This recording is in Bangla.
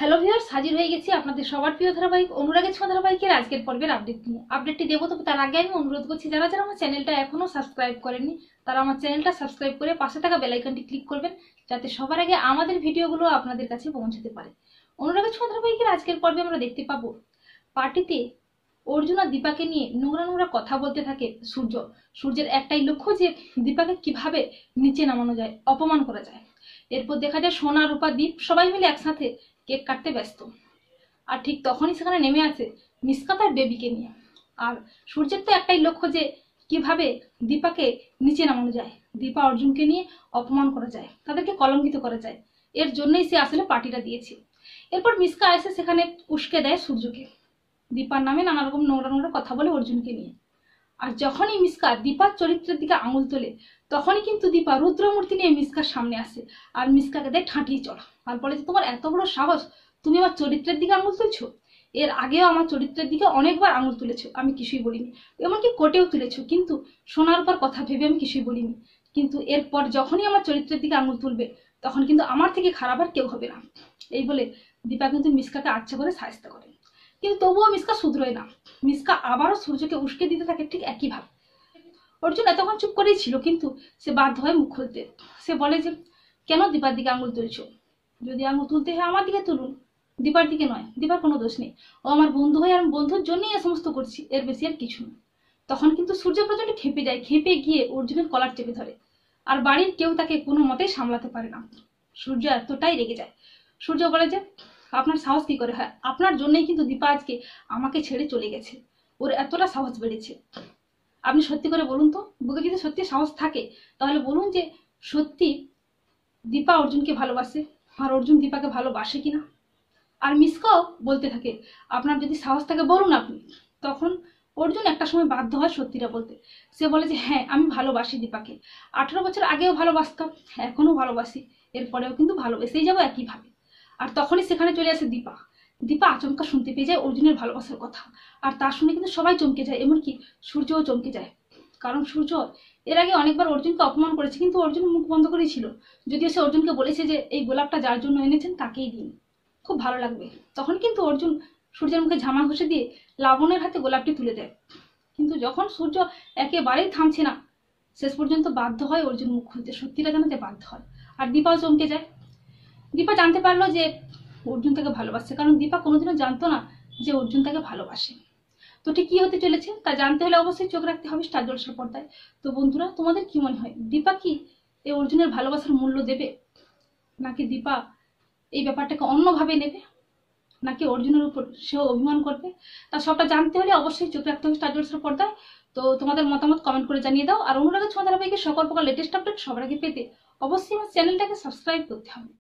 হ্যালো ভিউয়ার্স, হাজির হয়ে গেছি আপনাদের সবার প্রিয় ধারাবাহিক অনুরাগের ছোঁয়া ধারাবাহিকের আজকের পর্বের আপডেট নিয়ে। আপডেটটি দেবো, তবে তার আগে আমি অনুরোধ করছি যারা যারা আমার চ্যানেলটা এখনো সাবস্ক্রাইব করেননি তারা আমার চ্যানেলটা সাবস্ক্রাইব করে পাশে থাকা বেল আইকনটি ক্লিক করবেন, যাতে সবার আগে আমাদের ভিডিওগুলো আপনাদের কাছে পৌঁছাতে পারে। অনুরাগের ছোঁয়া ধারাবাহিকের আজকের পর্বে আমরা দেখতে পাবো পার্টিতে অর্জুন আর দীপাকে নিয়ে নোংরা নোংরা কথা বলতে থাকে সূর্য। সূর্যের একটাই লক্ষ্য যে দীপাকে কিভাবে নিচে নামানো যায়, অপমান করা যায়। এরপর দেখা যায় সোনা রূপা দীপ সবাই মিলে একসাথে কেক কাটতে ব্যস্ত। আর ঠিক তখনই সেখানে নেমে আসে মিসকা তার বেবিকে নিয়ে। আর সূর্যের তো একটাই লক্ষ্য যে কিভাবে দীপাকে নিচে নামানো যায়, দীপা অর্জুনকে নিয়ে অপমান করা যায়, তাদেরকে কলঙ্কিত করা যায়। এর জন্যই সে আসলে পার্টিটা দিয়েছে। এরপর মিসকা এসে সেখানে উস্কে দেয় সূর্যকে, দীপার নামে নানা রকম নোংরা নোংরা কথা বলে অর্জুনকে নিয়ে। আর যখনই মিসকা দীপার চরিত্রের দিকে আঙুল তোলে, তখনই কিন্তু দীপা রুদ্রমূর্তি নিয়ে মিসকার সামনে আসে আর মিসকাকে দেয় ঠাঁটিয়ে চড়া। আর বলে যে তোমার এত বড় সাহস, তুমি আমার চরিত্রের দিকে আঙুল তুলছো। এর আগেও আমার চরিত্রের দিকে অনেকবার আঙুল তুলেছো, আমি কিছুই বলিনি। এমনকি কোর্টেও তুলেছো, কিন্তু শোনার পর কথা ভেবে আমি কিছুই বলিনি। কিন্তু এরপর যখনই আমার চরিত্রের দিকে আঙুল তুলবে, তখন কিন্তু আমার থেকে খারাপ আর কেউ হবে না। এই বলে দীপা কিন্তু মিসকাকে আচ্ছা করে সাহায্য করে। কিন্তু তবুও মিসকা শুধরোয় না। মিসকা আবারও সূর্যকে উস্কে দিতে থাকে ঠিক একইভাবে। অর্জুন এতক্ষণ চুপ করেই ছিল, কিন্তু সে বাধ্য হয় মুখ খুলতে। সে বলে যে কেন দীপার দিকে আঙুল তুলছো? যদি আঙুল তুলতে হয় আমার দিকে তুলুন, দীপার দিকে নয়। দীপার কোনো দোষ নেই, ও আমার বন্ধু হয়, আর বন্ধুর জন্যই এ সমস্ত করছি, এর বেশি আর কিছু না। তখন কিন্তু সূর্য প্রচন্ড খেপে যায়, খেপে গিয়ে অর্জুনের কলার চেপে ধরে। আর বাড়ির কেউ তাকে কোনো মতেই সামলাতে পারে না। সূর্য এতটাই রেগে যায়। সূর্য বলে যে আপনার সাহস কি করে হয়? আপনার জন্যই কিন্তু দীপা আজকে আমাকে ছেড়ে চলে গেছে, ওর এতটা সাহস বেড়েছে। আপনি সত্যি করে বলুন তো, বুকে যদি সত্যি সাহস থাকে তাহলে বলুন যে সত্যি দীপা অর্জুনকে ভালোবাসে, আর অর্জুন দীপাকে ভালোবাসে কিনা। আর মিসকাও বলতে থাকে আপনার যদি সাহস থাকে বলুন আপনি। তখন অর্জুন একটা সময় বাধ্য হয় সত্যিটা বলতে। সে বলে যে হ্যাঁ, আমি ভালোবাসি দীপাকে। 18 বছর আগেও ভালোবাসতাম, এখনো ভালোবাসি, এরপরেও কিন্তু ভালোবেসেই যাবো একইভাবে। আর তখনই সেখানে চলে আসে দীপা। দীপা আচমকা শুনতে পেয়ে যায় অর্জুনের ভালোবাসার কথা। আর তা শুনে কিন্তু সবাই চমকে যায়, এমনকি সূর্যও চমকে যায়। কারণ সূর্য এর আগে অনেকবার অর্জুনকে অপমান করেছে, কিন্তু অর্জুন মুখ বন্ধ করেই ছিল। যদিও সে অর্জুনকে বলেছে যে এই গোলাপটা যার জন্য এনেছেন তাকেই দিন, খুব ভালো লাগবে। তখন কিন্তু অর্জুন সূর্যের মুখে ঝামা ঘষে দিয়ে লাবণের হাতে গোলাপটি তুলে দেয়। কিন্তু যখন সূর্য একেবারেই থামছে না, শেষ পর্যন্ত বাধ্য হয় অর্জুন মুখ খুলতে, সত্যিটা জানাতে বাধ্য হয়। আর দীপাও চমকে যায়। দীপা জানতে পারলো যে অর্জুন তাকে ভালোবাসে, কারণ দীপা কোনোদিনও জানতো না যে অর্জুন তাকে ভালোবাসে। তো ঠিক কি হতে চলেছে তা জানতে হলে অবশ্যই চোখ রাখতে হবে স্টার জলসার পর্দায়। তো বন্ধুরা, তোমাদের কি মনে হয়, দীপা কি এই অর্জুনের ভালোবাসার মূল্য দেবে, নাকি দীপা এই ব্যাপারটাকে অন্যভাবে নেবে, নাকি অর্জুনের উপর সেও অভিমান করবে? তা সবটা জানতে হলে অবশ্যই চোখ রাখতে হবে স্টার জলসার পর্দায়। তো তোমাদের মতামত কমেন্ট করে জানিয়ে দাও। আর অনুরাগের ছোঁয়া ধারাবাহিকের সকল প্রকার লেটেস্ট আপডেট সবার আগে পেতে অবশ্যই আমার চ্যানেলটাকে সাবস্ক্রাইব করতে হবে।